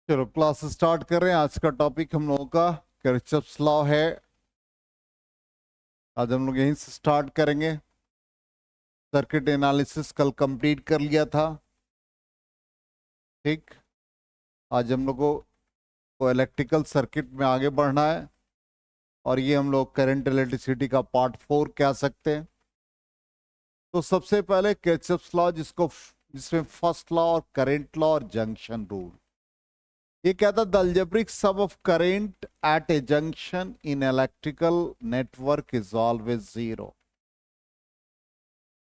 चलो class start कर रहे हैं। आज का टॉपिक हम लोगों का किरचॉफ्स लॉ है। आज हम लोग यहीं से स्टार्ट करेंगे। सर्किट एनालिसिस कल कंप्लीट कर लिया था। ठीक। आज हम लोग को इलेक्ट्रिकल सर्किट में आगे बढ़ना है और ये हम लोग करंट इलेक्ट्रिसिटी का पार्ट 4 कह सकते हैं। तो सबसे पहले किरचॉफ्स लॉ जिसमें फर्स्ट लॉ और करंट लॉ और जंक्शन रूल। ये कहता है the algebraic sum of current at a junction in electrical network is always zero,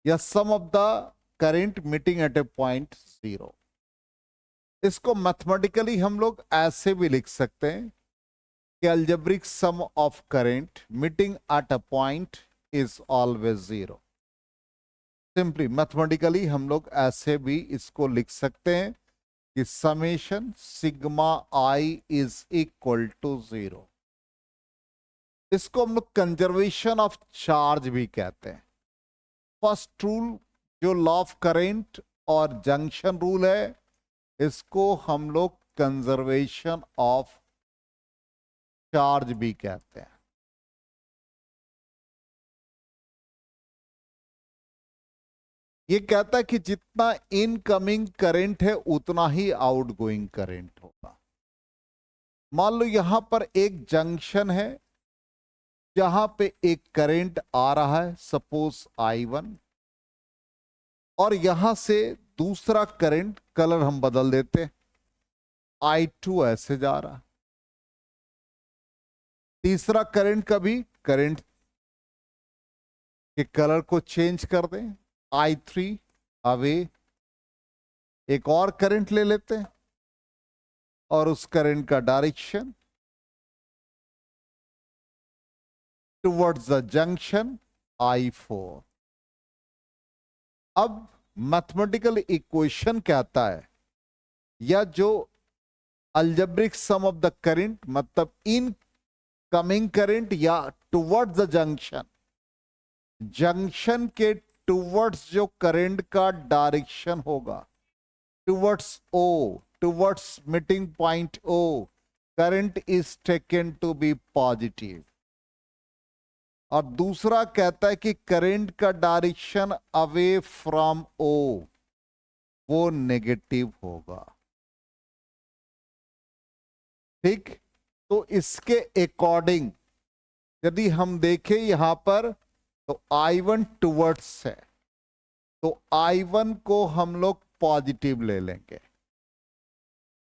या sum of the current meeting at a point zero. इसको mathematically हम लोग ऐसे भी लिख सकते हैं कि algebraic sum of current meeting at a point is always zero. Simply mathematically हम लोग ऐसे भी इसको लिख सकते हैं कि summation sigma i is equal to zero. इसको हम लोग कंजर्वेशन ऑफ चार्ज भी कहते हैं। फर्स्ट रूल जो लॉ ऑफ करंट और जंक्शन रूल है, इसको हम लोग कंजर्वेशन ऑफ चार्ज भी कहते हैं। ये कहता है कि जितना इनकमिंग करंट है उतना ही आउटगोइंग करंट होगा। मान लो यहां पर एक जंक्शन है जहां पे एक करंट आ रहा है, सपोज I1, और यहां से दूसरा करंट, कलर हम बदल देते हैं, I2 ऐसे जा रहा है। तीसरा करंट का भी करंट के कलर को चेंज कर दें, I3 अवे। एक और करंट ले लेते हैं और उस करंट का direction towards the junction I4। अब मैथमेटिकल इक्वेशन कहता है, या जो algebraic sum of the current, मतलब इन कमिंग करंट या टुवर्ड्स द जंक्शन, जंक्शन के टुवर्ड्स जो करंट का डायरेक्शन होगा, towards O, towards meeting point O, current is taken to be positive. और दूसरा कहता है कि करंट का डायरेक्शन अवे फ्रॉम O, वो नेगेटिव होगा। ठीक। तो इसके अकॉर्डिंग यदि हम देखें यहां पर, तो I1 टुवर्ड्स है, तो I1 को हम लोग पॉजिटिव ले लेंगे।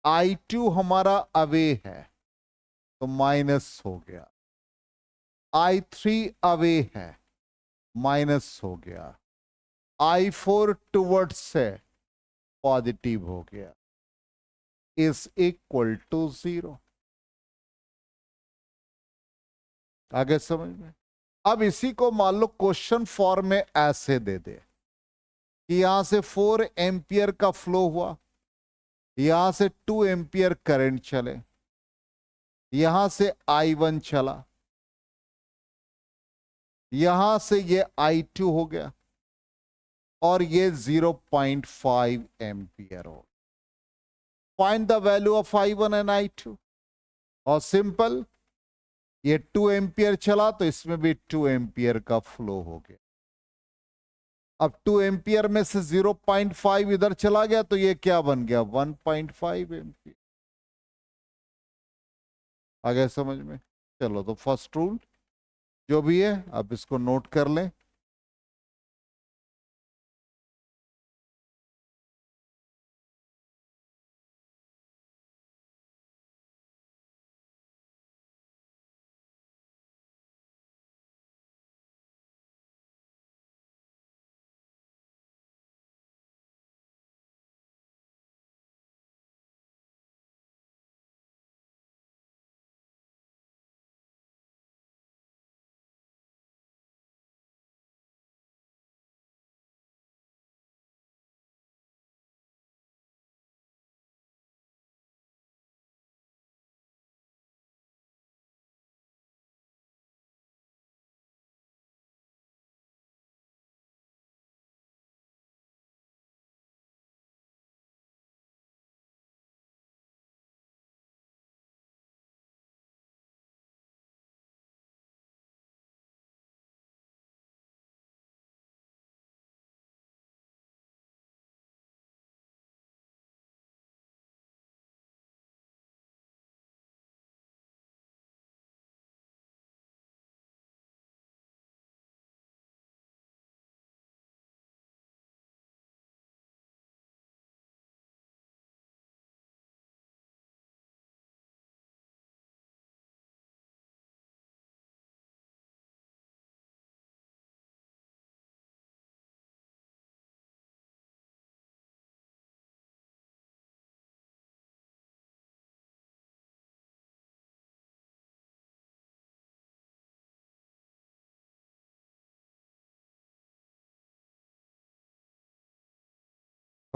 I2 हमारा अवे है तो माइनस हो गया। I3 अवे है, माइनस हो गया। I4 टुवर्ड्स है, पॉजिटिव हो गया, इज इक्वल टू जीरो। आगे समझ में? अब इसी को मान लो क्वेश्चन फॉर्म में ऐसे दे दे कि यहां से 4 एम्पियर का फ्लो हुआ, यहां से 2 एम्पियर करंट चले, यहां से I1 चला, यहां से ये I2 हो गया, और ये 0.5 एम्पियर हो। Find the value of I1 and I2। और सिंपल, ये 2 एम्पियर चला तो इसमें भी 2 एम्पियर का फ्लो हो गया। अब 2 एम्पियर में से 0.5 इधर चला गया तो ये क्या बन गया, 1.5 एम्पियर। आ गया समझ में? चलो, तो फर्स्ट रूल जो भी है आप इसको नोट कर लें।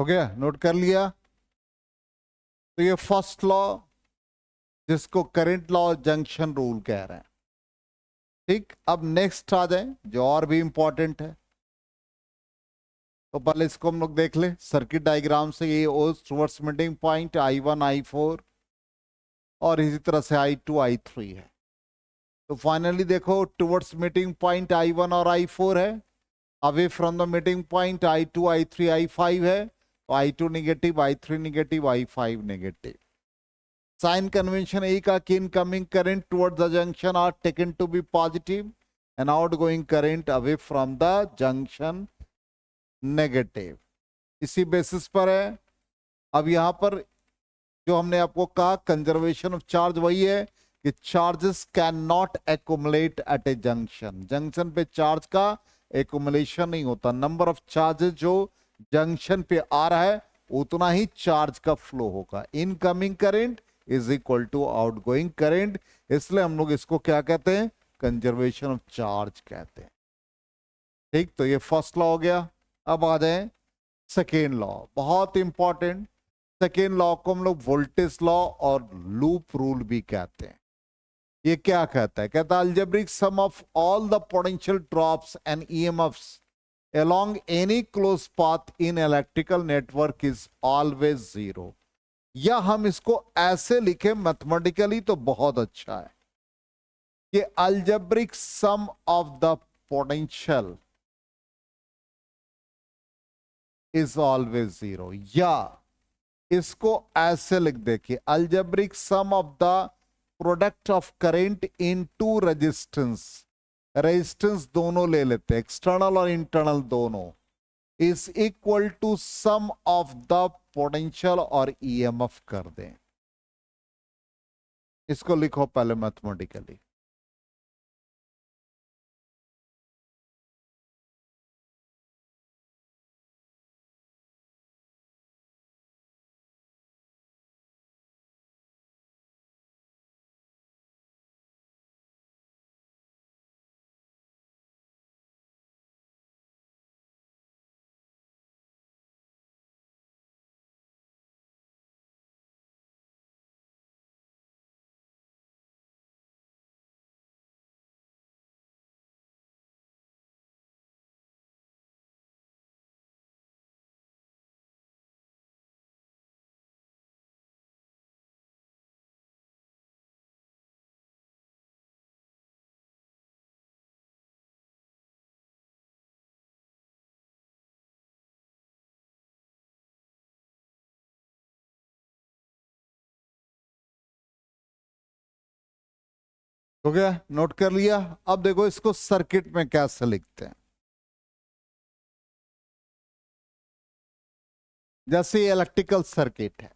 हो गया, नोट कर लिया। तो ये फर्स्ट लॉ जिसको करंट लॉ जंक्शन रूल कह रहे हैं। ठीक, अब नेक्स्ट आ जाए जो और भी इंपॉर्टेंट है। तो पहले इसको हम लोग देख ले सर्किट डायग्राम से। ये towards meeting point I1 I4 और इसी तरह से I2 I3 है। तो फाइनली देखो टुवर्ड्स मीटिंग पॉइंट I1 और I4 है, away from the meeting point I2 I3 I5 है। तो I2 negative, I3 negative, I5 negative. Sign convention ए का कि incoming current toward the junction are taken to be positive and outgoing current away from the junction negative. इसी basis पर है। अब यहां पर जो हमने आपको कहा कंजर्वेशन ऑफ चार्ज वही है कि charges can not accumulate at a junction. Junction पे चार्ज का एक्युमुलेशन नहीं होता। नंबर ऑफ चार्जेस जो जंक्शन पे आ रहा है उतना ही चार्ज का फ्लो होगा। Incoming current is equal to outgoing current. इसलिए हम लोग इसको क्या कहते हैं, कंजर्वेशन ऑफ चार्ज कहते हैं। ठीक, तो ये फर्स्ट लॉ हो गया। अब आ जाए सेकेंड लॉ, बहुत इंपॉर्टेंट। सेकेंड लॉ को हम लोग वोल्टेज लॉ और लूप रूल भी कहते हैं। ये क्या कहता है, कहता है algebraic sum of all the potential drops and EMFs along any closed path in electrical network is always zero। या हम इसको ऐसे लिखे मैथमेटिकली तो बहुत अच्छा है कि algebraic sum of the potential is always zero. या इसको ऐसे लिख देखिए, algebraic sum of the product of current into resistance, resistance दोनों ले लेते हैं, एक्सटर्नल और इंटरनल दोनों, is equal to sum of the potential और ईएमएफ कर दें। इसको लिखो पहले मैथमेटिकली। हो गया, नोट कर लिया। अब देखो इसको सर्किट में कैसे लिखते हैं। जैसे इलेक्ट्रिकल सर्किट है,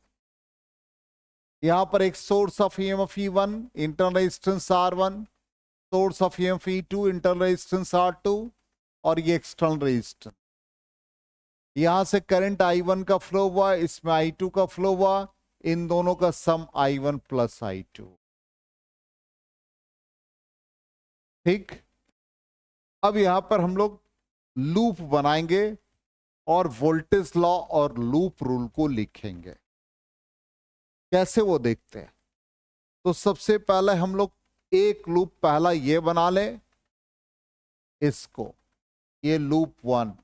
यहां पर एक source of EMF E1, internal resistance R1, source of EMF E2, internal resistance R2 और ये एक्सटर्नल रेजिस्टेंस। यहां से करंट I1 का फ्लो हुआ, इसमें I2 का फ्लो हुआ, इन दोनों का सम I1 प्लस I2। ठीक, अब यहां पर हम लोग लूप बनाएंगे और वोल्टेज लॉ और लूप रूल को लिखेंगे। कैसे वो देखते हैं। तो सबसे पहले हम लोग एक लूप पहला ये बना लें, इसको, ये लूप 1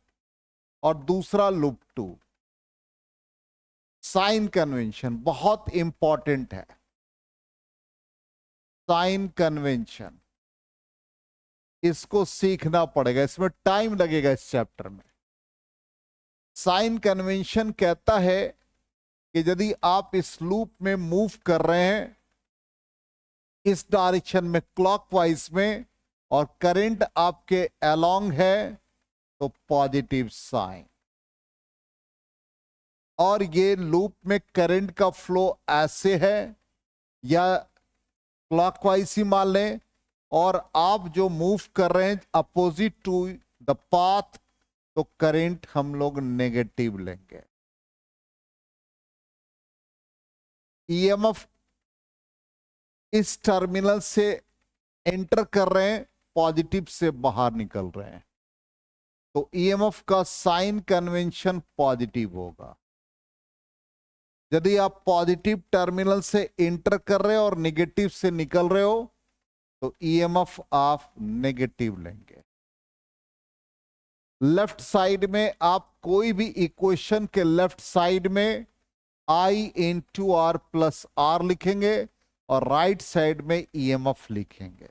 और दूसरा लूप 2। साइन कन्वेंशन बहुत इंपॉर्टेंट है। साइन कन्वेंशन इसको सीखना पड़ेगा, इसमें टाइम लगेगा इस चैप्टर में। साइन कन्वेंशन कहता है कि यदि आप इस लूप में मूव कर रहे हैं इस डायरेक्शन में क्लॉकवाइज में और करंट आपके अलोंग है तो पॉजिटिव साइन, और ये लूप में करंट का फ्लो ऐसे है या क्लॉकवाइज ही मान लें, और आप जो मूव कर रहे हैं अपोजिट टू द पाथ तो करंट हम लोग नेगेटिव लेंगे। ईएमएफ इस टर्मिनल से एंटर कर रहे हैं, पॉजिटिव से बाहर निकल रहे हैं, तो ईएमएफ का साइन कन्वेंशन पॉजिटिव होगा। यदि आप पॉजिटिव टर्मिनल से इंटर कर रहे हो और निगेटिव से निकल रहे हो तो ईएमएफ आप नेगेटिव लेंगे। लेफ्ट साइड में आप कोई भी इक्वेशन के लेफ्ट साइड में आई इंटू आर प्लस आर लिखेंगे और राइट साइड में ईएमएफ लिखेंगे।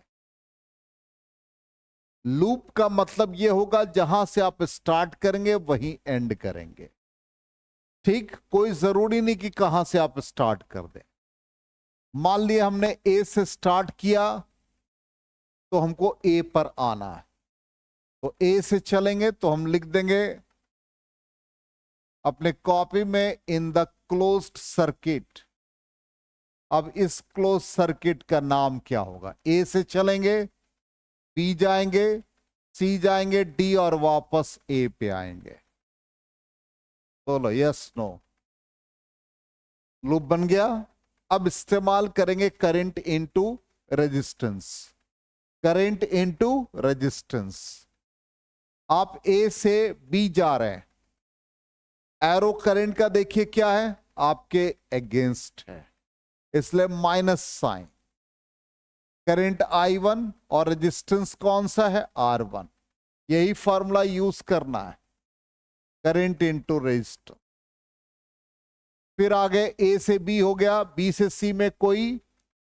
लूप का मतलब यह होगा जहां से आप स्टार्ट करेंगे वहीं एंड करेंगे। ठीक, कोई जरूरी नहीं कि कहां से आप स्टार्ट कर दें। मान लिया हमने ए से स्टार्ट किया तो हमको ए पर आना है, तो ए से चलेंगे तो हम लिख देंगे अपने कॉपी में इन द क्लोज्ड सर्किट। अब इस क्लोज सर्किट का नाम क्या होगा? ए से चलेंगे, बी जाएंगे, सी जाएंगे, डी और वापस ए पे आएंगे। बोलो यस नो। लूप बन गया। अब इस्तेमाल करेंगे current into resistance. Current into resistance. आप ए से बी जा रहे हैं, एरो करंट का देखिए क्या है, आपके अगेंस्ट है, इसलिए माइनस साइन। करंट I1 और रेजिस्टेंस कौन सा है? R1। यही फॉर्मूला यूज करना है, करंट इनटू रेजिस्टेंस। फिर आगे ए से बी हो गया, बी से सी में कोई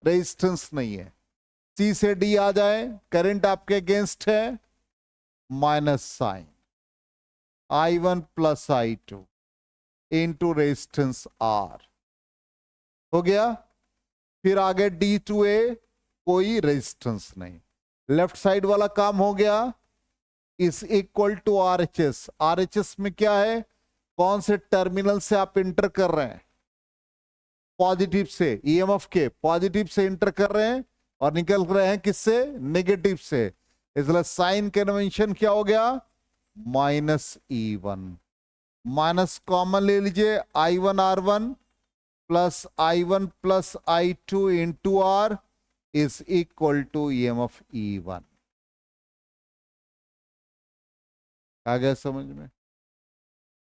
रेजिस्टेंस नहीं है, सी से डी आ जाए, करंट आपके अगेंस्ट है, minus sign, I1 plus I2 into resistance R हो गया। फिर आगे डी टू ए, कोई रेजिस्टेंस नहीं, लेफ्ट साइड वाला काम हो गया। Is equal to RHS। RHS में क्या है? कौन से टर्मिनल से आप इंटर कर रहे हैं? पॉजिटिव से, ईएमएफ के पॉजिटिव से इंटर कर रहे हैं और निकल रहे हैं किससे? नेगेटिव से। इसलिए साइन कन्वेंशन क्या हो गया? -E1। माइनस कॉमन ले लीजिए, I1 R1 plus I1 plus I2 into R is equal to EMF E1। आ गया समझ में?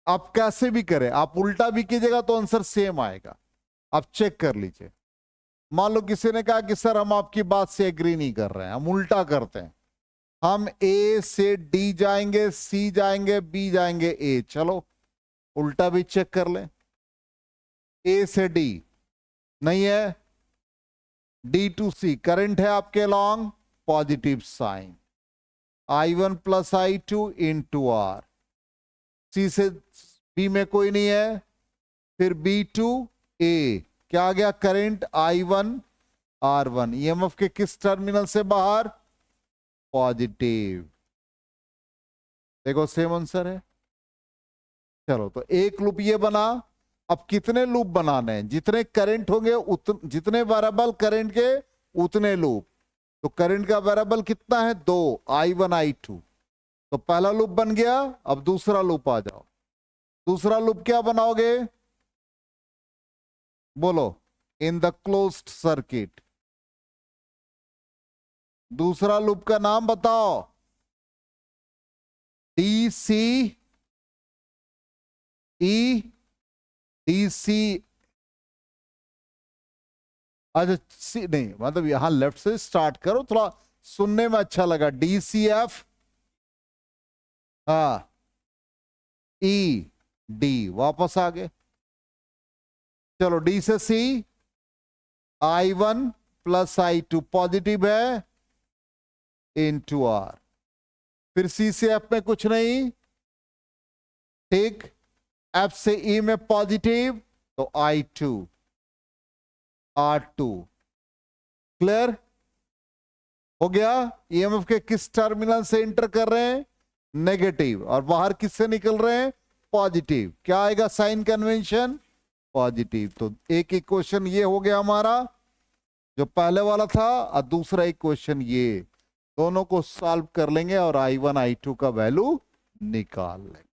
आप कैसे भी करें, आप उल्टा भी कीजिएगा तो आंसर सेम आएगा। आप चेक कर लीजिए। मान लो किसी ने कहा कि सर हम आपकी बात से एग्री नहीं कर रहे हैं, हम उल्टा करते हैं, हम ए से डी जाएंगे, सी जाएंगे, बी जाएंगे, ए। चलो उल्टा भी चेक कर लें। ए से डी नहीं है, डी टू सी करंट है आपके along, positive sign, I1 plus I2 into R. C से बी में कोई नहीं है, फिर बी टू ए क्या आ गया? Current I1 R1। ईएमएफ के किस टर्मिनल से बाहर? पॉजिटिव। देखो सेम आंसर है। चलो तो एक लूप ये बना। अब कितने लूप बनाने हैं? जितने करंट होंगे जितने वेरिएबल करंट के उतने लूप। तो करंट का वेरिएबल कितना है? 2, I1 I2। तो पहला लूप बन गया। अब दूसरा लूप आ जाओ। दूसरा लूप क्या बनाओगे? बोलो। In the closed circuit. दूसरा लूप का नाम बताओ। DC E DC। अच्छा सी नहीं, मतलब यहां लेफ्ट से स्टार्ट करो, थोड़ा सुनने में अच्छा लगा। DCF, हाँ, ED, वापस आ गए। चलो डी से सी, I1 प्लस I2 पॉजिटिव है इंटू आर। फिर सी से एफ में कुछ नहीं, ठीक। एफ से ई में पॉजिटिव, तो I2 R2। क्लियर हो गया? ईएमएफ के किस टर्मिनल से इंटर कर रहे हैं? नेगेटिव। और बाहर किससे निकल रहे हैं? पॉजिटिव। क्या आएगा साइन कन्वेंशन? पॉजिटिव। तो एक इक्वेशन ये हो गया हमारा जो पहले वाला था, और दूसरा इक्वेशन ये। दोनों को सॉल्व कर लेंगे और I1 I2 का वैल्यू निकाल लेंगे।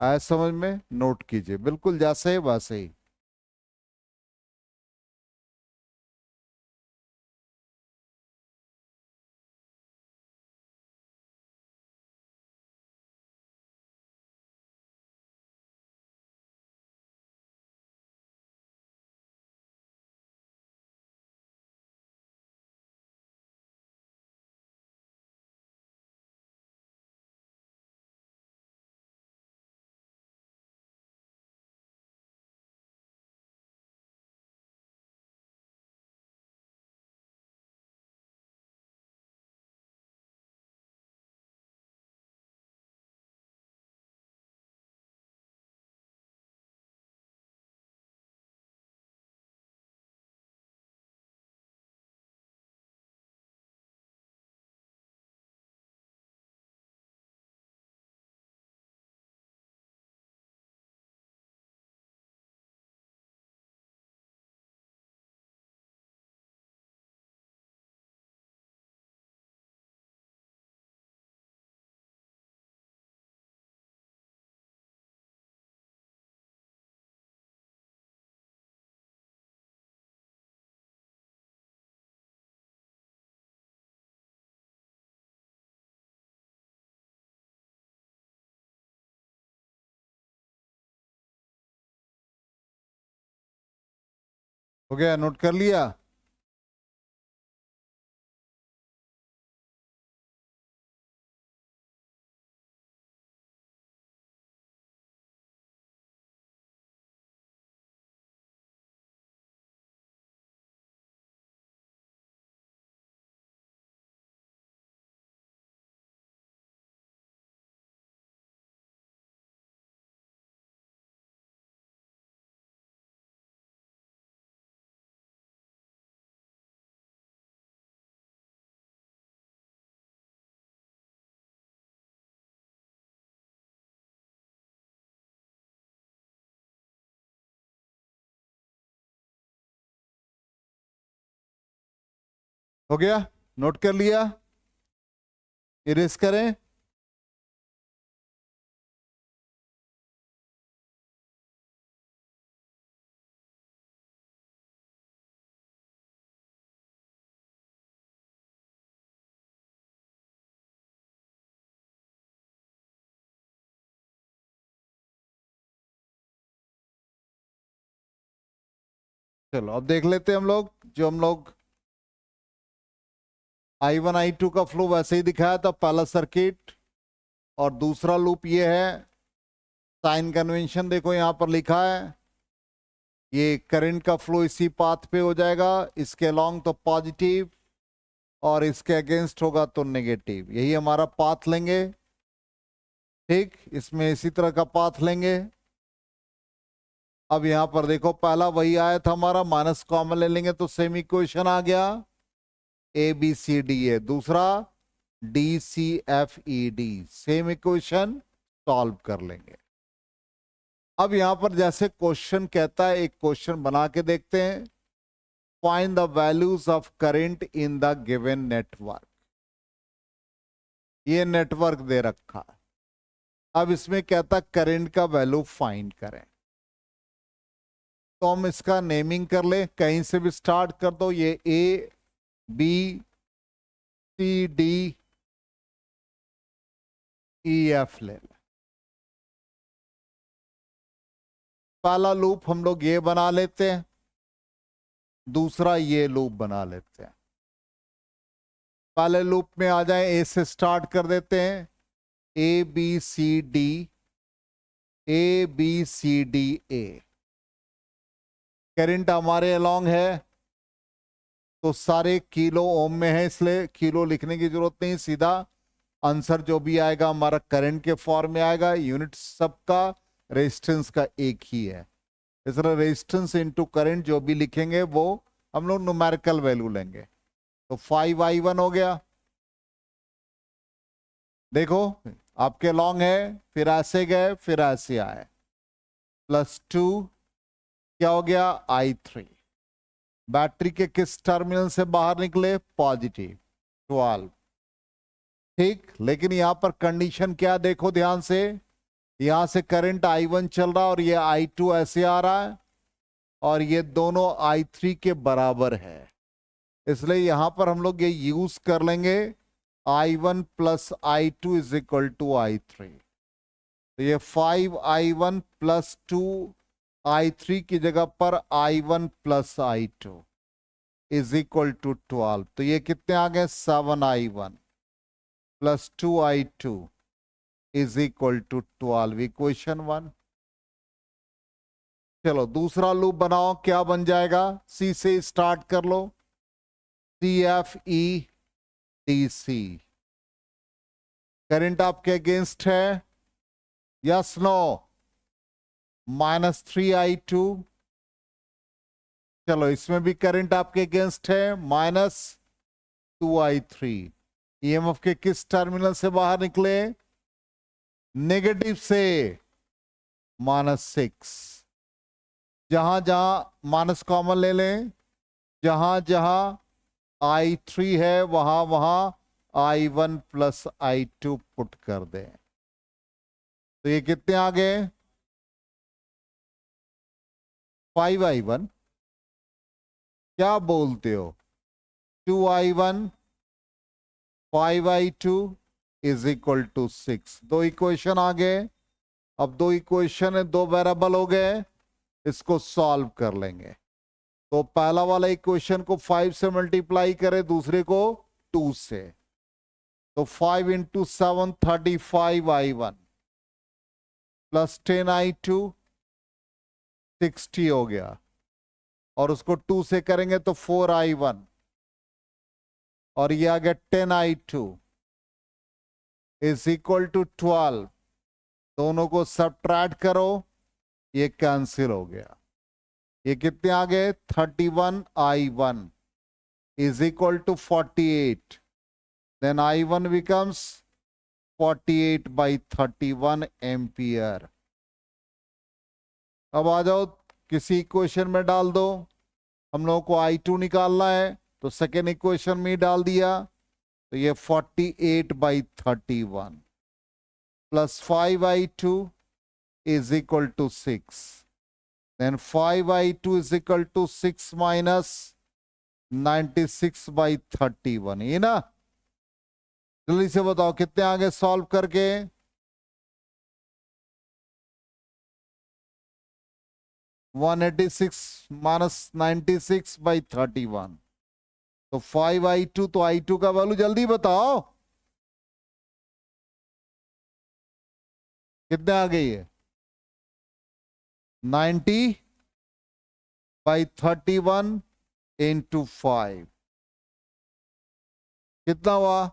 आया समझ में? नोट कीजिए, बिल्कुल जैसे है वैसे ही। हो गया, नोट कर लिया? हो गया, नोट कर लिया? इरेज करें? चलो अब देख लेते हैं हम लोग। जो हम लोग I1 I2 का फ्लो वैसे ही दिखाया था, पहला सर्किट। और दूसरा लूप ये है, साइन कन्वेंशन देखो यहां पर लिखा है, ये करंट का फ्लो इसी पाथ पे हो जाएगा, इसके अलोंग तो पॉजिटिव और इसके अगेंस्ट होगा तो नेगेटिव। यही हमारा पाथ लेंगे। ठीक, इसमें इसी तरह का पाथ लेंगे। अब यहां पर देखो, पहला वही आया था हमारा, माइनस कॉमन ले लेंगे तो सेम इक्वेशन आ गया, ए बी सी डी ए। दूसरा D C F E D, same equation, solve कर लेंगे। अब यहां पर जैसे क्वेश्चन कहता है, एक क्वेश्चन बना के देखते हैं। Find the values of current in the given network. ये नेटवर्क दे रखा है। अब इसमें कहता करंट का वैल्यू फाइंड करें। तो हम इसका नेमिंग कर ले, कहीं से भी स्टार्ट कर दो। ये A B C D E F ले लें। पहला लूप हम लोग ये बना लेते हैं, दूसरा ये लूप बना लेते हैं। पहले लूप में आ जाए, ए से स्टार्ट कर देते हैं, A B C D, A B C D A. Current हमारे अलोंग है तो सारे किलो ओम में है, इसलिए किलो लिखने की जरूरत नहीं, सीधा आंसर जो भी आएगा हमारा करंट के फॉर्म में आएगा। यूनिट सबका रेजिस्टेंस का एक ही है, इसलिए रेजिस्टेंस इनटू करंट जो भी लिखेंगे वो हम लोग न्यूमेरिकल वैल्यू लेंगे। तो 5I1 हो गया। देखो आपके लॉन्ग है, फिर ऐसे गए, फिर ऐसे आए, +2 क्या हो गया, I3। बैटरी के किस टर्मिनल से बाहर निकले, पॉजिटिव, 12। ठीक, लेकिन यहां पर कंडीशन क्या, देखो ध्यान से, यहां से करंट I1 चल रहा है और ये I2 ऐसे आ रहा है और ये दोनों I3 के बराबर है, इसलिए यहां पर हम लोग ये यूज कर लेंगे, I1 + I2 = I3। तो ये 5I1 + 2I3 की जगह पर I1 + I2 = 12। तो ये कितने आ गए, 7I1 + 2I2 = 12, इक्वेशन 1। चलो दूसरा लूप बनाओ, क्या बन जाएगा, सी से स्टार्ट कर लो, CFE DC। करंट आपके अगेंस्ट है, यस नो, -3I2। चलो इसमें भी करंट आपके अगेंस्ट है, -2I3। ईएमएफ के किस टर्मिनल से बाहर निकले, नेगेटिव से, -6। जहां जहां माइनस कॉमन ले लें, जहां जहां I3 है वहां वहां I1 + I2 पुट कर दें। तो ये कितने आ गए, 5I1, क्या बोलते हो, 2I1 5I2 = 6। दो इक्वेशन आ गए। अब दो इक्वेशन है, दो वेरिएबल हो गए, इसको सॉल्व कर लेंगे। तो पहला वाला इक्वेशन को 5 से मल्टीप्लाई करें, दूसरे को 2 से। तो 5 इंटू 7 35i1 प्लस 10i2 60 हो गया, और उसको 2 से करेंगे तो 4i1, और ये आ गया 10i2 इज इक्वल टू 12। दोनों को सब्ट्रैक्ट करो, ये कैंसिल हो गया। ये कितने आ गए? 31i1 is equal to 48। Then i1 becomes 48/31 ampere. अब आ जाओ, किसी इक्वेशन में डाल दो। हम लोगों को i2 निकालना है, तो सेकेंड इक्वेशन में ही डाल दिया। तो ये 48/31 plus 5i2 is equal to 6। Then 5i2 is equal to 6 minus 96/31। ये ना, जल्दी से बताओ कितने आगे सॉल्व करके। 186 माइनस 96/31। तो 5i2, तो i2 का वैल्यू जल्दी बताओ कितने आ गई है? 90/31 इंटू 5 कितना हुआ?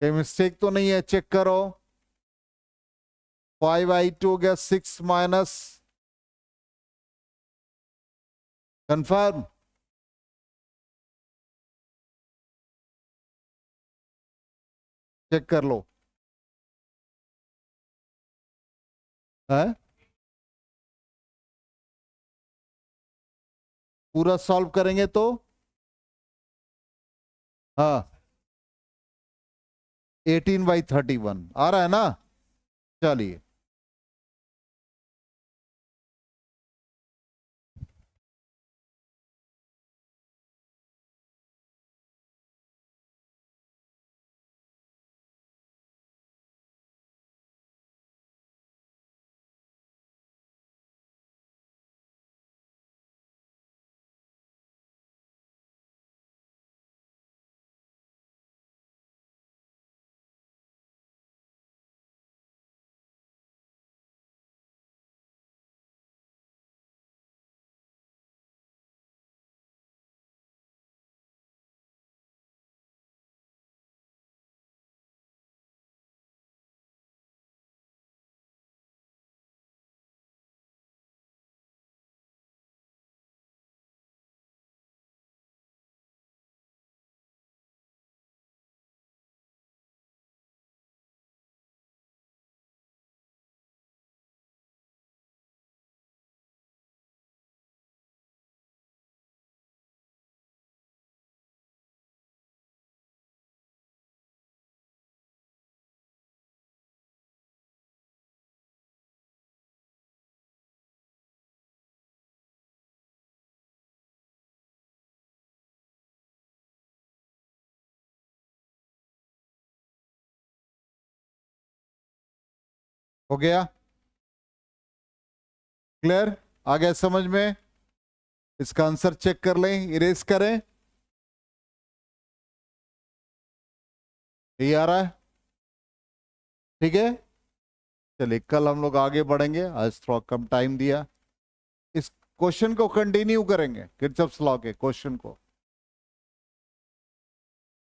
कोई मिस्टेक तो नहीं है? चेक करो। 5i2 हो गया 6 माइनस, कंफर्म। चेक कर लो। है पूरा सॉल्व करेंगे तो हाँ 18/31 आ रहा है ना। चलिए, हो गया क्लियर? आ गया समझ में? इसका आंसर चेक कर लें, इरेज करें। यही आ रहा है, ठीक है। चलिए, कल हम लोग आगे बढ़ेंगे, आज थोड़ा कम टाइम दिया। इस क्वेश्चन को कंटिन्यू करेंगे, किरचॉफ्स लॉ के क्वेश्चन को।